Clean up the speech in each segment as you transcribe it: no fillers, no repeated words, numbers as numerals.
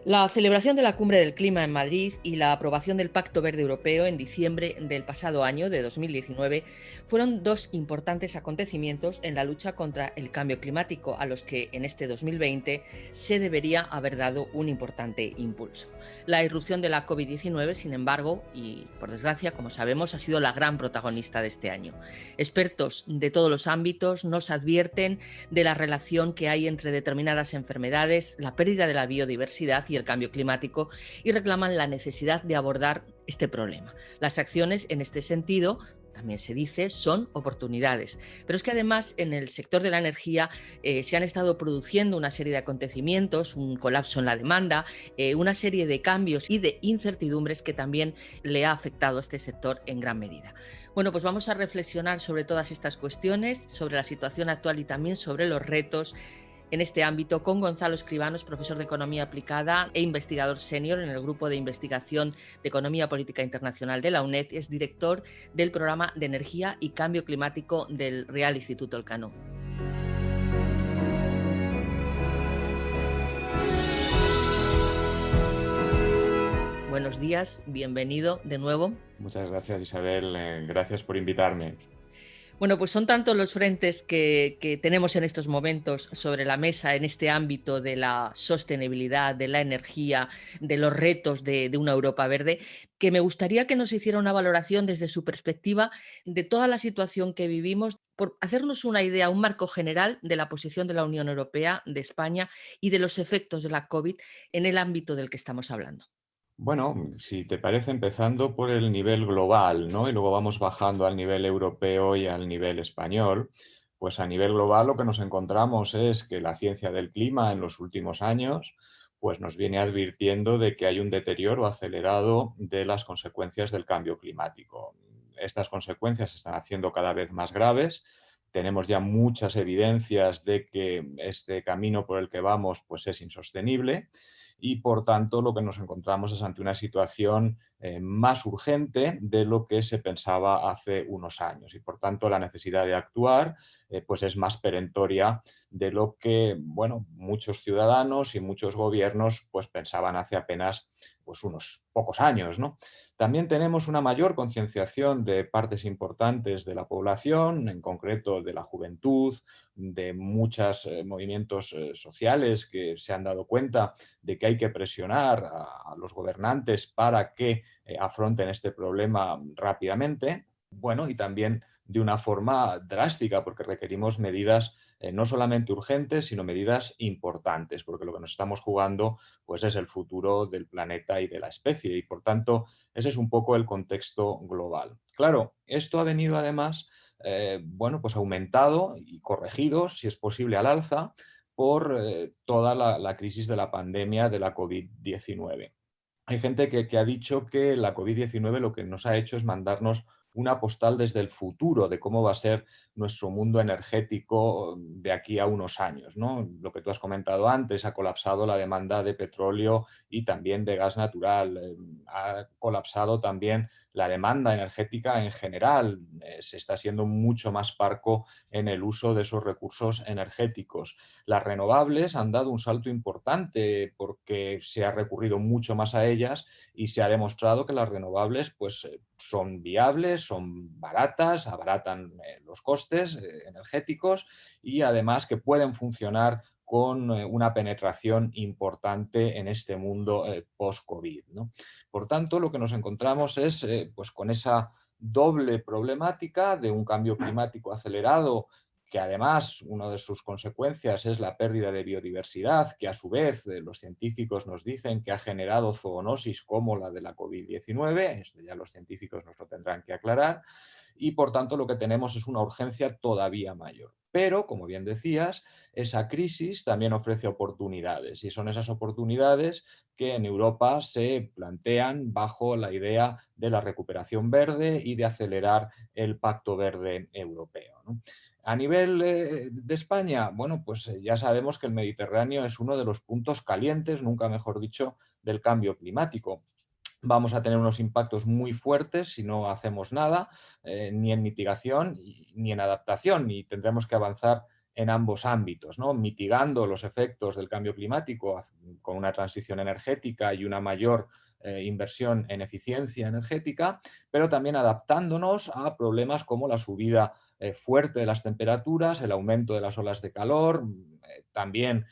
La celebración de la Cumbre del Clima en Madrid y la aprobación del Pacto Verde Europeo en diciembre del pasado año, de 2019, fueron dos importantes acontecimientos en la lucha contra el cambio climático, a los que en este 2020 se debería haber dado un importante impulso. La irrupción de la COVID-19, sin embargo, y por desgracia, como sabemos, ha sido la gran protagonista de este año. Expertos de todos los ámbitos nos advierten de la relación que hay entre determinadas enfermedades, la pérdida de la biodiversidad y el cambio climático, y reclaman la necesidad de abordar este problema. Las acciones en este sentido, también se dice, son oportunidades. Pero es que además en el sector de la energía se han estado produciendo una serie de acontecimientos, un colapso en la demanda, una serie de cambios y de incertidumbres que también le ha afectado a este sector en gran medida. Bueno, pues vamos a reflexionar sobre todas estas cuestiones, sobre la situación actual y también sobre los retos en este ámbito con Gonzalo Escribanos, profesor de Economía Aplicada e investigador senior en el Grupo de Investigación de Economía Política Internacional de la UNED. Es director del Programa de Energía y Cambio Climático del Real Instituto Elcano. Buenos días, bienvenido de nuevo. Muchas gracias, Isabel. Gracias por invitarme. Bueno, pues son tantos los frentes que tenemos en estos momentos sobre la mesa en este ámbito de la sostenibilidad, de la energía, de los retos de una Europa verde, que me gustaría que nos hiciera una valoración desde su perspectiva de toda la situación que vivimos, por hacernos una idea, un marco general de la posición de la Unión Europea, de España y de los efectos de la COVID en el ámbito del que estamos hablando. Bueno, si te parece, empezando por el nivel global, ¿no? Y luego vamos bajando al nivel europeo y al nivel español. Pues a nivel global lo que nos encontramos es que la ciencia del clima en los últimos años pues nos viene advirtiendo de que hay un deterioro acelerado de las consecuencias del cambio climático. Estas consecuencias se están haciendo cada vez más graves. Tenemos ya muchas evidencias de que este camino por el que vamos pues es insostenible y por tanto lo que nos encontramos es ante una situación más urgente de lo que se pensaba hace unos años y por tanto la necesidad de actuar pues es más perentoria de lo que bueno, muchos ciudadanos y muchos gobiernos pues pensaban hace apenas pues unos pocos años, ¿no? También tenemos una mayor concienciación de partes importantes de la población, en concreto de la juventud, de muchos movimientos sociales que se han dado cuenta de que hay que presionar a los gobernantes para que afronten este problema rápidamente. Bueno, y también de una forma drástica, porque requerimos medidas no solamente urgentes, sino medidas importantes, porque lo que nos estamos jugando pues, es el futuro del planeta y de la especie, y por tanto ese es un poco el contexto global. Claro, esto ha venido además, bueno, pues aumentado y corregido, si es posible, al alza, por toda la crisis de la pandemia de la COVID-19. Hay gente que ha dicho que la COVID-19 lo que nos ha hecho es mandarnos una postal desde el futuro de cómo va a ser nuestro mundo energético de aquí a unos años, ¿no? Lo que tú has comentado antes, ha colapsado la demanda de petróleo y también de gas natural, ha colapsado también la demanda energética en general, se está siendo mucho más parco en el uso de esos recursos energéticos. Las renovables han dado un salto importante porque se ha recurrido mucho más a ellas y se ha demostrado que las renovables pues, son viables, son baratas, abaratan los costes energéticos y además que pueden funcionar con una penetración importante en este mundo post-COVID, ¿no? Por tanto, lo que nos encontramos es pues con esa doble problemática de un cambio climático acelerado que además una de sus consecuencias es la pérdida de biodiversidad, que a su vez los científicos nos dicen que ha generado zoonosis como la de la COVID-19, esto ya los científicos nos lo tendrán que aclarar, y por tanto lo que tenemos es una urgencia todavía mayor. Pero, como bien decías, esa crisis también ofrece oportunidades y son esas oportunidades que en Europa se plantean bajo la idea de la recuperación verde y de acelerar el Pacto Verde Europeo, ¿no? A nivel de España, bueno, pues ya sabemos que el Mediterráneo es uno de los puntos calientes, nunca mejor dicho, del cambio climático. Vamos a tener unos impactos muy fuertes si no hacemos nada, ni en mitigación ni en adaptación, y tendremos que avanzar en ambos ámbitos, ¿no? Mitigando los efectos del cambio climático con una transición energética y una mayor inversión en eficiencia energética, pero también adaptándonos a problemas como la subida fuerte de las temperaturas, el aumento de las olas de calor, también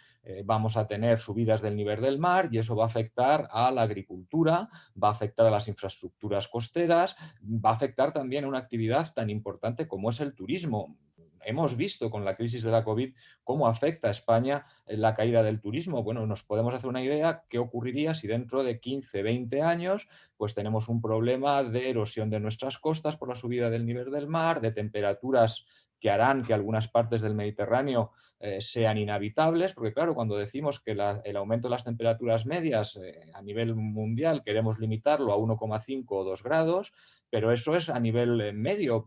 vamos a tener subidas del nivel del mar y eso va a afectar a la agricultura, va a afectar a las infraestructuras costeras, va a afectar también a una actividad tan importante como es el turismo. Hemos visto con la crisis de la COVID cómo afecta a España la caída del turismo. Bueno, nos podemos hacer una idea qué ocurriría si dentro de 15, 20 años pues tenemos un problema de erosión de nuestras costas por la subida del nivel del mar, de temperaturas que harán que algunas partes del Mediterráneo sean inhabitables, porque claro, cuando decimos que el aumento de las temperaturas medias a nivel mundial queremos limitarlo a 1,5 o 2 grados, pero eso es a nivel medio.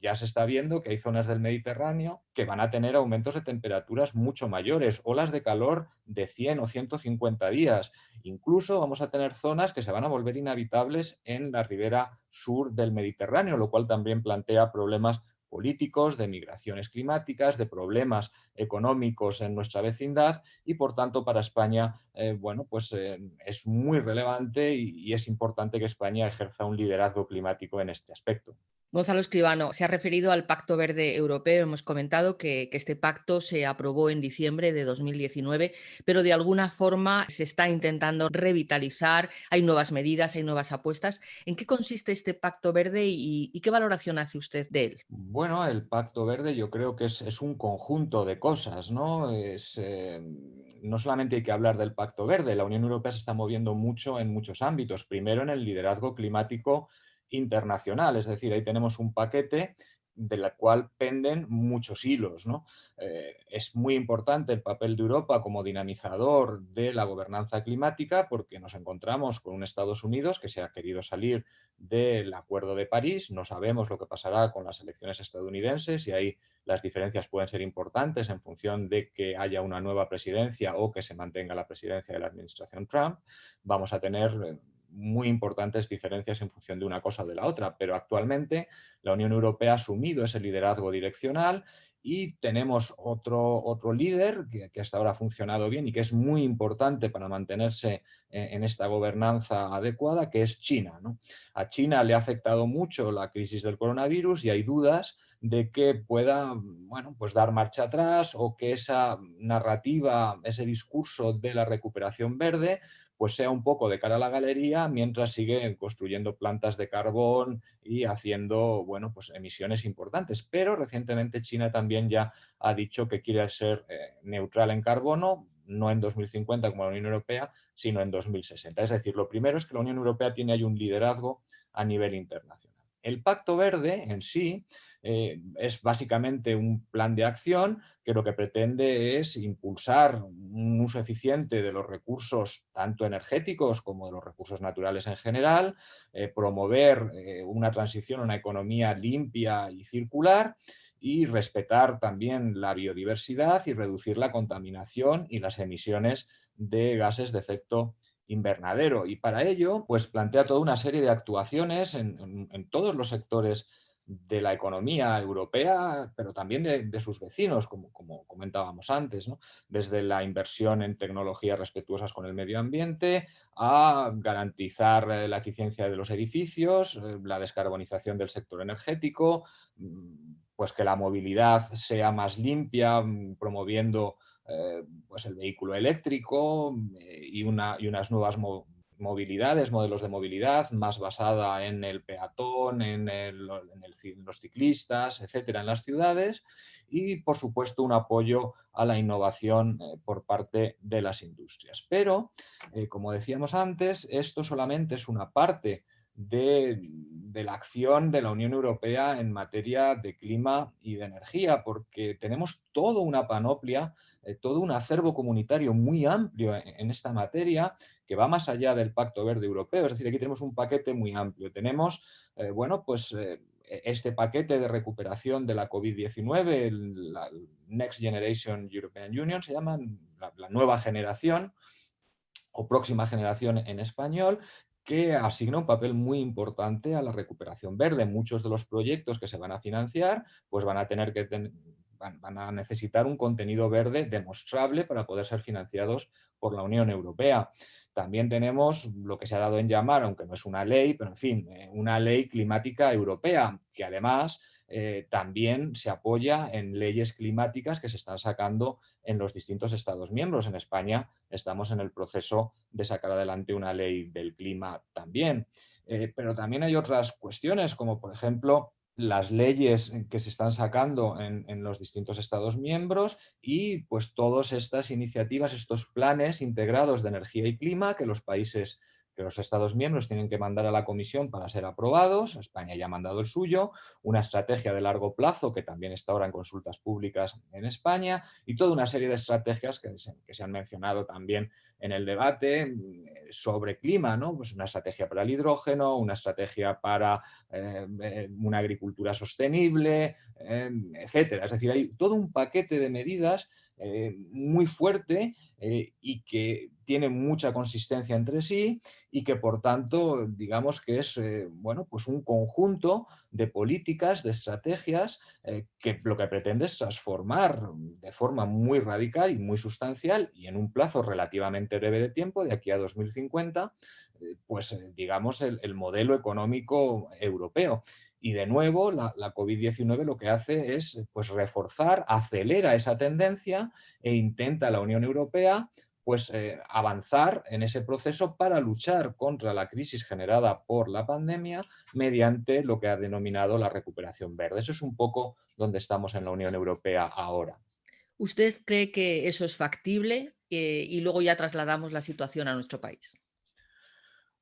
Ya se está viendo que hay zonas del Mediterráneo que van a tener aumentos de temperaturas mucho mayores, olas de calor de 100 o 150 días. Incluso vamos a tener zonas que se van a volver inhabitables en la ribera sur del Mediterráneo, lo cual también plantea problemas políticos, de migraciones climáticas, de problemas económicos en nuestra vecindad y por tanto para España bueno, pues, es muy relevante y es importante que España ejerza un liderazgo climático en este aspecto. Gonzalo Escribano se ha referido al Pacto Verde Europeo. Hemos comentado que este pacto se aprobó en diciembre de 2019, pero de alguna forma se está intentando revitalizar. Hay nuevas medidas, hay nuevas apuestas. ¿En qué consiste este Pacto Verde y qué valoración hace usted de él? Bueno, el Pacto Verde yo creo que es un conjunto de cosas, ¿no? No solamente hay que hablar del Pacto Verde, la Unión Europea se está moviendo mucho en muchos ámbitos. Primero, en el liderazgo climático internacional, es decir, ahí tenemos un paquete de la cual penden muchos hilos, ¿no? Es muy importante el papel de Europa como dinamizador de la gobernanza climática porque nos encontramos con un Estados Unidos que se ha querido salir del Acuerdo de París. No sabemos lo que pasará con las elecciones estadounidenses y ahí las diferencias pueden ser importantes en función de que haya una nueva presidencia o que se mantenga la presidencia de la administración Trump. Vamos a tener muy importantes diferencias en función de una cosa o de la otra, pero actualmente la Unión Europea ha asumido ese liderazgo direccional y tenemos otro líder que hasta ahora ha funcionado bien y que es muy importante para mantenerse en esta gobernanza adecuada, que es China, ¿no? A China le ha afectado mucho la crisis del coronavirus y hay dudas de que pueda, bueno, pues dar marcha atrás o que esa narrativa, ese discurso de la recuperación verde, pues sea un poco de cara a la galería mientras sigue construyendo plantas de carbón y haciendo, bueno, pues emisiones importantes. Pero recientemente China también ya ha dicho que quiere ser neutral en carbono, no en 2050 como la Unión Europea, sino en 2060. Es decir, lo primero es que la Unión Europea tiene ahí un liderazgo a nivel internacional. El Pacto Verde en sí es básicamente un plan de acción que lo que pretende es impulsar un uso eficiente de los recursos tanto energéticos como de los recursos naturales en general, promover una transición a una economía limpia y circular y respetar también la biodiversidad y reducir la contaminación y las emisiones de gases de efecto invernadero. Y para ello, pues plantea toda una serie de actuaciones en todos los sectores de la economía europea, pero también de sus vecinos, como comentábamos antes, ¿no? Desde la inversión en tecnologías respetuosas con el medio ambiente a garantizar la eficiencia de los edificios, la descarbonización del sector energético, pues que la movilidad sea más limpia, promoviendo pues el vehículo eléctrico y unas nuevas movilidades, modelos de movilidad más basada en el peatón, los ciclistas, etcétera, en las ciudades y, por supuesto, un apoyo a la innovación por parte de las industrias. Pero, como decíamos antes, esto solamente es una parte de la acción de la Unión Europea en materia de clima y de energía, porque tenemos toda una panoplia, todo un acervo comunitario muy amplio en esta materia que va más allá del Pacto Verde Europeo. Es decir, aquí tenemos un paquete muy amplio. Tenemos, bueno, pues este paquete de recuperación de la COVID-19, la Next Generation European Union, se llama la nueva generación o próxima generación en español, que asigna un papel muy importante a la recuperación verde. Muchos de los proyectos que se van a financiar pues van a tener que van a necesitar un contenido verde demostrable para poder ser financiados por la Unión Europea. También tenemos lo que se ha dado en llamar, aunque no es una ley, pero en fin, una ley climática europea, que además también se apoya en leyes climáticas que se están sacando en los distintos Estados miembros. En España estamos en el proceso de sacar adelante una ley del clima también. Pero también hay otras cuestiones, como por ejemplo las leyes que se están sacando en los distintos Estados miembros y pues todas estas iniciativas, estos planes integrados de energía y clima que los Estados miembros tienen que mandar a la Comisión para ser aprobados. España ya ha mandado el suyo, una estrategia de largo plazo que también está ahora en consultas públicas en España y toda una serie de estrategias que se han mencionado también en el debate sobre clima, ¿no? Pues una estrategia para el hidrógeno, una estrategia para una agricultura sostenible, etcétera. Es decir, hay todo un paquete de medidas muy fuerte y que tiene mucha consistencia entre sí y que por tanto digamos que es bueno, pues un conjunto de políticas, de estrategias que lo que pretende es transformar de forma muy radical y muy sustancial y en un plazo relativamente breve de tiempo, de aquí a 2050, pues digamos el modelo económico europeo. Y de nuevo, la COVID-19 lo que hace es pues, reforzar, acelera esa tendencia e intenta la Unión Europea pues, avanzar en ese proceso para luchar contra la crisis generada por la pandemia mediante lo que ha denominado la recuperación verde. Eso es un poco donde estamos en la Unión Europea ahora. ¿Usted cree que eso es factible? Y luego ya trasladamos la situación a nuestro país.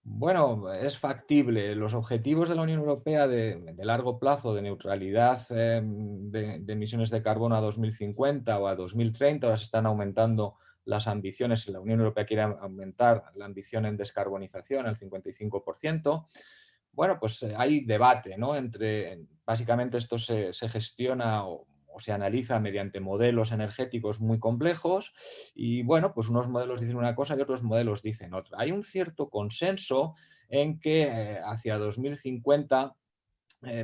Bueno, es factible. Los objetivos de la Unión Europea de largo plazo de neutralidad de emisiones de carbono a 2050 o a 2030, ahora se están aumentando las ambiciones. La Unión Europea quiere aumentar la ambición en descarbonización al 55%. Bueno, pues hay debate, ¿no? Básicamente esto se gestiona o se analiza mediante modelos energéticos muy complejos y bueno, pues unos modelos dicen una cosa y otros modelos dicen otra. Hay un cierto consenso en que hacia 2050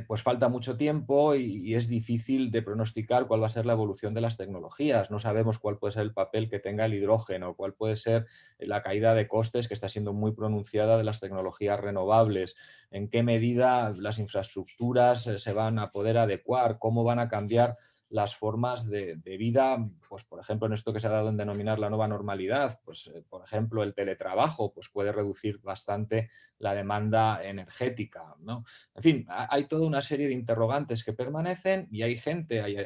pues falta mucho tiempo y es difícil de pronosticar cuál va a ser la evolución de las tecnologías. No sabemos cuál puede ser el papel que tenga el hidrógeno, cuál puede ser la caída de costes que está siendo muy pronunciada de las tecnologías renovables, en qué medida las infraestructuras se van a poder adecuar, cómo van a cambiar las formas de vida, pues por ejemplo en esto que se ha dado en denominar la nueva normalidad, pues por ejemplo el teletrabajo pues puede reducir bastante la demanda energética, ¿no? En fin, hay toda una serie de interrogantes que permanecen y hay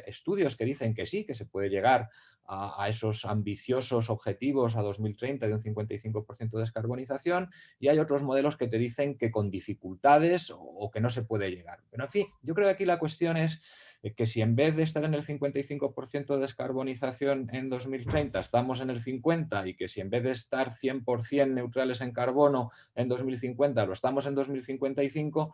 estudios que dicen que sí, que se puede llegar a esos ambiciosos objetivos a 2030 de un 55% de descarbonización y hay otros modelos que te dicen que con dificultades o que no se puede llegar. Pero en fin, yo creo que aquí la cuestión es que si en vez de estar en el 55% de descarbonización en 2030 estamos en el 50% y que si en vez de estar 100% neutrales en carbono en 2050 lo estamos en 2055,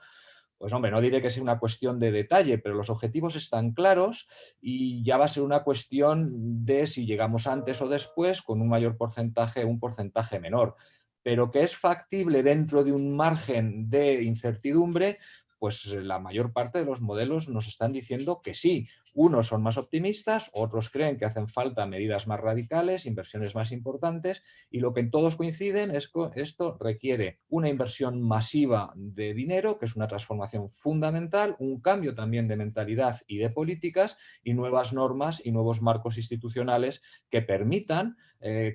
pues hombre, no diré que sea una cuestión de detalle, pero los objetivos están claros y ya va a ser una cuestión de si llegamos antes o después con un mayor porcentaje o un porcentaje menor. Pero que es factible dentro de un margen de incertidumbre, pues la mayor parte de los modelos nos están diciendo que sí. Unos son más optimistas, otros creen que hacen falta medidas más radicales, inversiones más importantes, y lo que en todos coinciden es que esto requiere una inversión masiva de dinero, que es una transformación fundamental, un cambio también de mentalidad y de políticas, y nuevas normas y nuevos marcos institucionales que permitan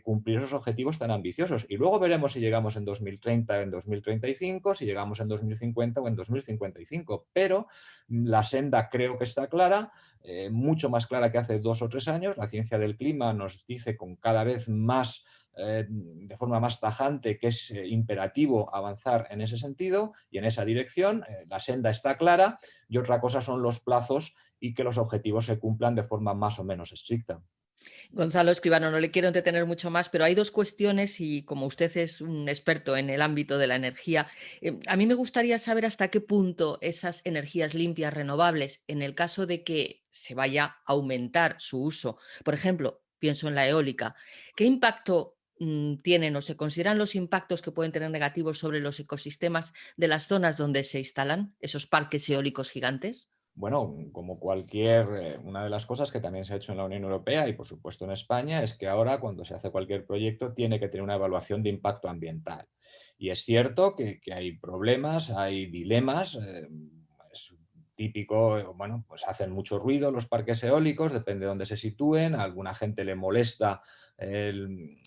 cumplir esos objetivos tan ambiciosos. Y luego veremos si llegamos en 2030 o en 2035, si llegamos en 2050 o en 2055. Pero la senda creo que está clara, mucho más clara que hace 2 o 3 años. La ciencia del clima nos dice con cada vez más de forma más tajante que es imperativo avanzar en ese sentido y en esa dirección. La senda está clara y otra cosa son los plazos y que los objetivos se cumplan de forma más o menos estricta. Gonzalo Escribano, no le quiero entretener mucho más, pero hay dos cuestiones y como usted es un experto en el ámbito de la energía, a mí me gustaría saber hasta qué punto esas energías limpias, renovables, en el caso de que se vaya a aumentar su uso, por ejemplo, pienso en la eólica, ¿qué impacto tienen o se consideran los impactos que pueden tener negativos sobre los ecosistemas de las zonas donde se instalan esos parques eólicos gigantes? Bueno, como cualquier, una de las cosas que también se ha hecho en la Unión Europea y por supuesto en España es que ahora cuando se hace cualquier proyecto tiene que tener una evaluación de impacto ambiental. Y es cierto que hay problemas, hay dilemas. Es típico, bueno, pues hacen mucho ruido los parques eólicos, depende de dónde se sitúen. A alguna gente le molesta el,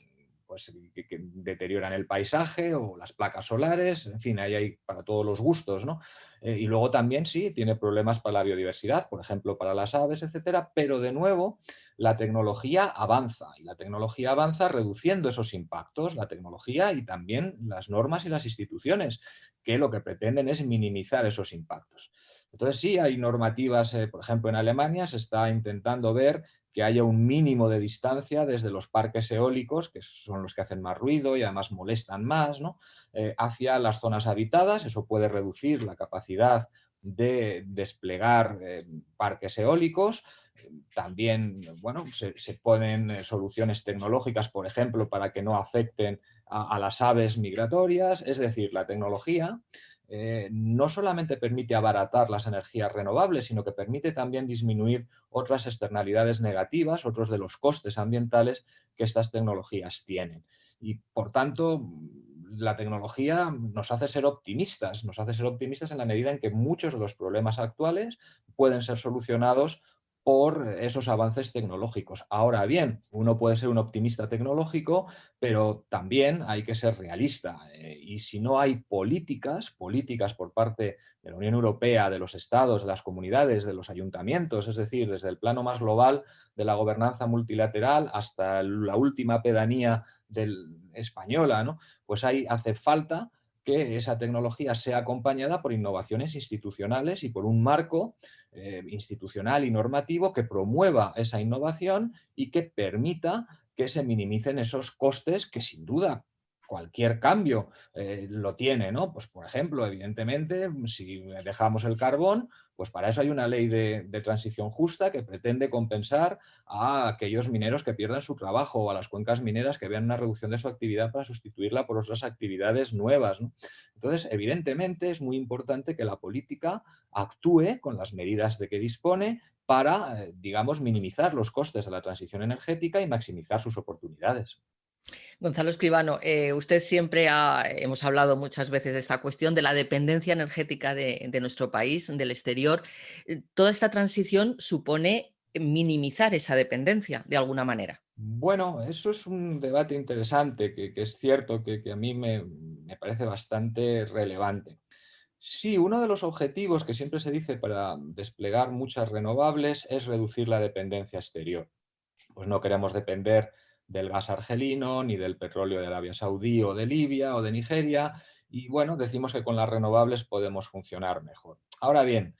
pues, que deterioran el paisaje o las placas solares. En fin, ahí hay para todos los gustos, ¿no? Y luego también sí, tiene problemas para la biodiversidad, por ejemplo, para las aves, etcétera, pero de nuevo la tecnología avanza y la tecnología avanza reduciendo esos impactos, la tecnología y también las normas y las instituciones, que lo que pretenden es minimizar esos impactos. Entonces sí, hay normativas, por ejemplo, en Alemania se está intentando ver que haya un mínimo de distancia desde los parques eólicos, que son los que hacen más ruido y además molestan más, ¿no? Hacia las zonas habitadas. Eso puede reducir la capacidad de desplegar parques eólicos. También, bueno, se ponen soluciones tecnológicas, por ejemplo, para que no afecten a las aves migratorias. Es decir, la tecnología no solamente permite abaratar las energías renovables, sino que permite también disminuir otras externalidades negativas, otros de los costes ambientales que estas tecnologías tienen. Y por tanto, la tecnología nos hace ser optimistas en la medida en que muchos de los problemas actuales pueden ser solucionados por esos avances tecnológicos. Ahora bien, uno puede ser un optimista tecnológico, pero también hay que ser realista. Y si no hay políticas por parte de la Unión Europea, de los estados, de las comunidades, de los ayuntamientos, es decir, desde el plano más global de la gobernanza multilateral hasta la última pedanía española, ¿no? Pues ahí hace falta que esa tecnología sea acompañada por innovaciones institucionales y por un marco institucional y normativo que promueva esa innovación y que permita que se minimicen esos costes que sin duda cualquier cambio lo tiene, ¿no? Pues por ejemplo, evidentemente, si dejamos el carbón, pues para eso hay una ley de transición justa que pretende compensar a aquellos mineros que pierden su trabajo o a las cuencas mineras que vean una reducción de su actividad para sustituirla por otras actividades nuevas, ¿no? Entonces, evidentemente, es muy importante que la política actúe con las medidas de que dispone para, digamos, minimizar los costes de la transición energética y maximizar sus oportunidades. Gonzalo Escribano, usted siempre hemos hablado muchas veces de esta cuestión de la dependencia energética de nuestro país, del exterior. Toda esta transición supone minimizar esa dependencia de alguna manera. Bueno, eso es un debate interesante que es cierto que a mí me parece bastante relevante. Sí, uno de los objetivos que siempre se dice para desplegar muchas renovables es reducir la dependencia exterior. Pues no queremos depender del gas argelino, ni del petróleo de Arabia Saudí o de Libia o de Nigeria, y bueno, decimos que con las renovables podemos funcionar mejor. Ahora bien,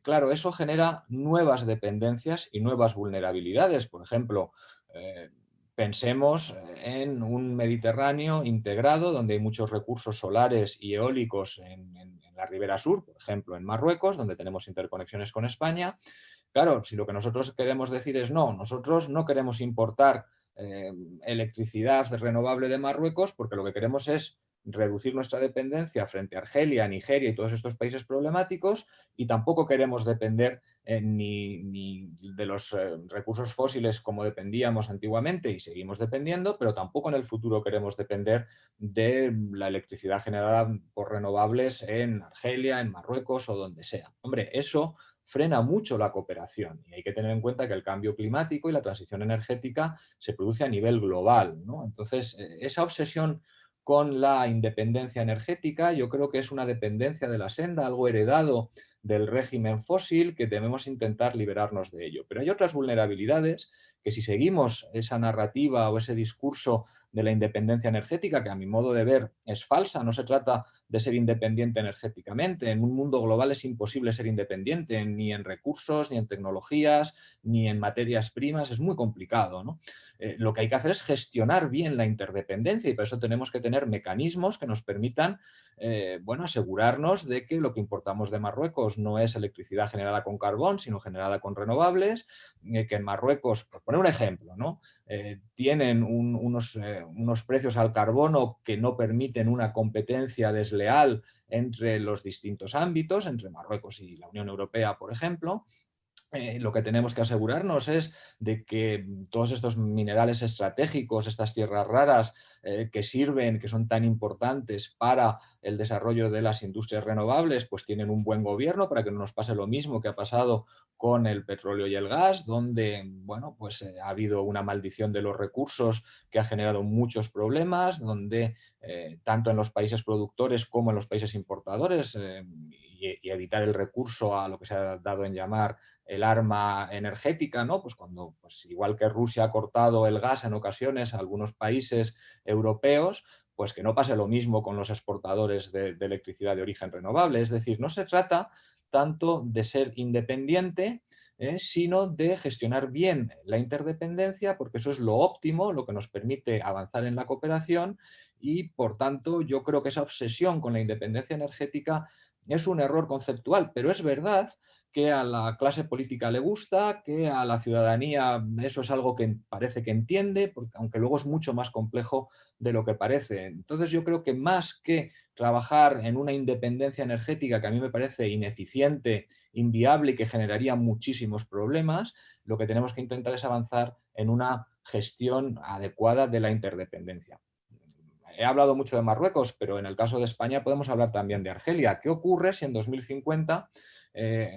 claro, eso genera nuevas dependencias y nuevas vulnerabilidades. Por ejemplo, eh, pensemos en un Mediterráneo integrado donde hay muchos recursos solares y eólicos en la ribera sur, por ejemplo, en Marruecos, donde tenemos interconexiones con España. Claro, si lo que nosotros queremos decir es no, nosotros no queremos importar electricidad renovable de Marruecos porque lo que queremos es reducir nuestra dependencia frente a Argelia, Nigeria y todos estos países problemáticos, y tampoco queremos depender ni de los recursos fósiles como dependíamos antiguamente y seguimos dependiendo, pero tampoco en el futuro queremos depender de la electricidad generada por renovables en Argelia, en Marruecos o donde sea. Hombre, eso frena mucho la cooperación y hay que tener en cuenta que el cambio climático y la transición energética se produce a nivel global, ¿no? Entonces, esa obsesión con la independencia energética yo creo que es una dependencia de la senda, algo heredado del régimen fósil que debemos intentar liberarnos de ello. Pero hay otras vulnerabilidades que si seguimos esa narrativa o ese discurso de la independencia energética, que a mi modo de ver es falsa, no se trata de ser independiente energéticamente. En un mundo global es imposible ser independiente, ni en recursos, ni en tecnologías, ni en materias primas, es muy complicado, ¿no? Lo que hay que hacer es gestionar bien la interdependencia y por eso tenemos que tener mecanismos que nos permitan bueno, asegurarnos de que lo que importamos de Marruecos Marruecos no es electricidad generada con carbón, sino generada con renovables, que en Marruecos, por poner un ejemplo, ¿no? Tienen unos precios al carbono que no permiten una competencia desleal entre los distintos ámbitos, entre Marruecos y la Unión Europea, por ejemplo. Lo que tenemos que asegurarnos es de que todos estos minerales estratégicos, estas tierras raras que sirven, que son tan importantes para el desarrollo de las industrias renovables, pues tienen un buen gobierno para que no nos pase lo mismo que ha pasado con el petróleo y el gas, donde bueno, pues, ha habido una maldición de los recursos que ha generado muchos problemas, donde tanto en los países productores como en los países importadores, y evitar el recurso a lo que se ha dado en llamar el arma energética, ¿no? Pues cuando, pues igual que Rusia ha cortado el gas en ocasiones a algunos países europeos, pues que no pase lo mismo con los exportadores de electricidad de origen renovable. Es decir, no se trata tanto de ser independiente, sino de gestionar bien la interdependencia, porque eso es lo óptimo, lo que nos permite avanzar en la cooperación y, por tanto, yo creo que esa obsesión con la independencia energética es un error conceptual, pero es verdad que a la clase política le gusta, que a la ciudadanía eso es algo que parece que entiende, porque, aunque luego es mucho más complejo de lo que parece. Entonces yo creo que más que trabajar en una independencia energética que a mí me parece ineficiente, inviable y que generaría muchísimos problemas, lo que tenemos que intentar es avanzar en una gestión adecuada de la interdependencia. He hablado mucho de Marruecos, pero en el caso de España podemos hablar también de Argelia. ¿Qué ocurre si en 2050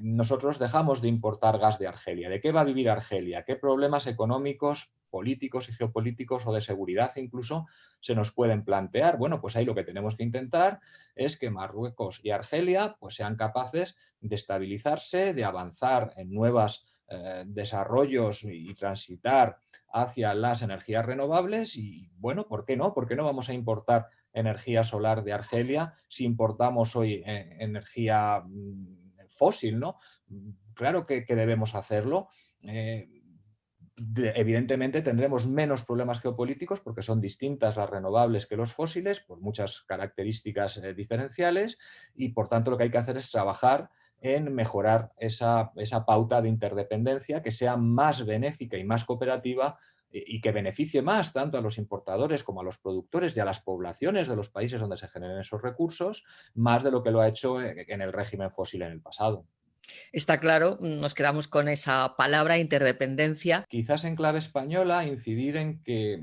nosotros dejamos de importar gas de Argelia? ¿De qué va a vivir Argelia? ¿Qué problemas económicos, políticos y geopolíticos o de seguridad incluso se nos pueden plantear? Bueno, pues ahí lo que tenemos que intentar es que Marruecos y Argelia pues sean capaces de estabilizarse, de avanzar en nuevos desarrollos y transitar hacia las energías renovables y, bueno, ¿por qué no? ¿Por qué no vamos a importar energía solar de Argelia si importamos hoy energía fósil, ¿no? Claro que debemos hacerlo. Evidentemente tendremos menos problemas geopolíticos porque son distintas las renovables que los fósiles por muchas características diferenciales y, por tanto, lo que hay que hacer es trabajar en mejorar esa pauta de interdependencia que sea más benéfica y más cooperativa y que beneficie más tanto a los importadores como a los productores y a las poblaciones de los países donde se generen esos recursos, más de lo que lo ha hecho en el régimen fósil en el pasado. Está claro, nos quedamos con esa palabra interdependencia. Quizás en clave española incidir en que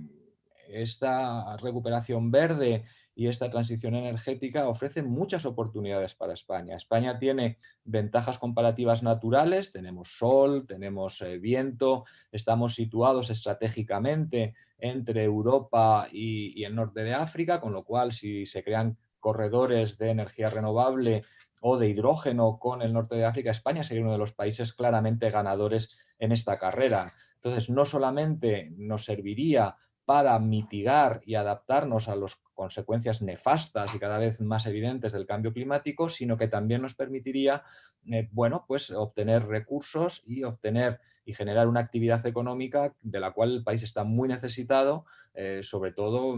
esta recuperación verde y esta transición energética ofrecen muchas oportunidades para España. España tiene ventajas comparativas naturales, tenemos sol, tenemos viento, estamos situados estratégicamente entre Europa y el norte de África, con lo cual si se crean corredores de energía renovable o de hidrógeno con el norte de África, España sería uno de los países claramente ganadores en esta carrera. Entonces, no solamente nos serviría para mitigar y adaptarnos a las consecuencias nefastas y cada vez más evidentes del cambio climático, sino que también nos permitiría bueno, pues obtener recursos y obtener y generar una actividad económica de la cual el país está muy necesitado, sobre todo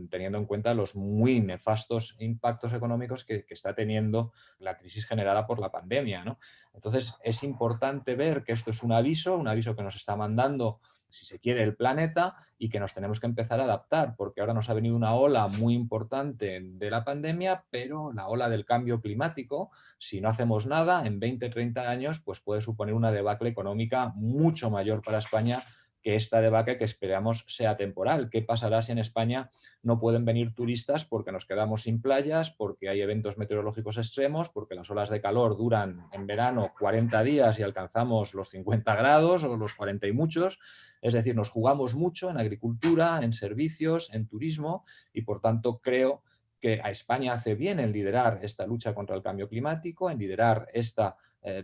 teniendo en cuenta los muy nefastos impactos económicos que está teniendo la crisis generada por la pandemia, ¿no? Entonces, es importante ver que esto es un aviso que nos está mandando, si se quiere, el planeta y que nos tenemos que empezar a adaptar, porque ahora nos ha venido una ola muy importante de la pandemia, pero la ola del cambio climático, si no hacemos nada, en 20, 30 años, pues puede suponer una debacle económica mucho mayor para España que esta debacle que esperamos sea temporal. ¿Qué pasará si en España no pueden venir turistas porque nos quedamos sin playas, porque hay eventos meteorológicos extremos, porque las olas de calor duran en verano 40 días y alcanzamos los 50 grados o los 40 y muchos? Es decir, nos jugamos mucho en agricultura, en servicios, en turismo y, por tanto, creo que a España hace bien en liderar esta lucha contra el cambio climático, en liderar esta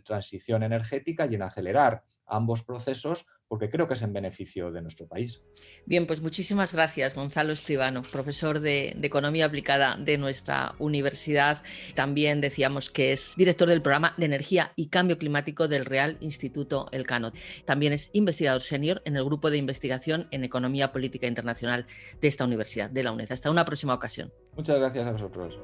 transición energética y en acelerar ambos procesos, porque creo que es en beneficio de nuestro país. Bien, pues muchísimas gracias, Gonzalo Escribano, profesor de Economía Aplicada de nuestra universidad. También decíamos que es director del programa de Energía y Cambio Climático del Real Instituto Elcano. También es investigador senior en el grupo de investigación en Economía Política Internacional de esta universidad, de la UNED. Hasta una próxima ocasión. Muchas gracias a vosotros.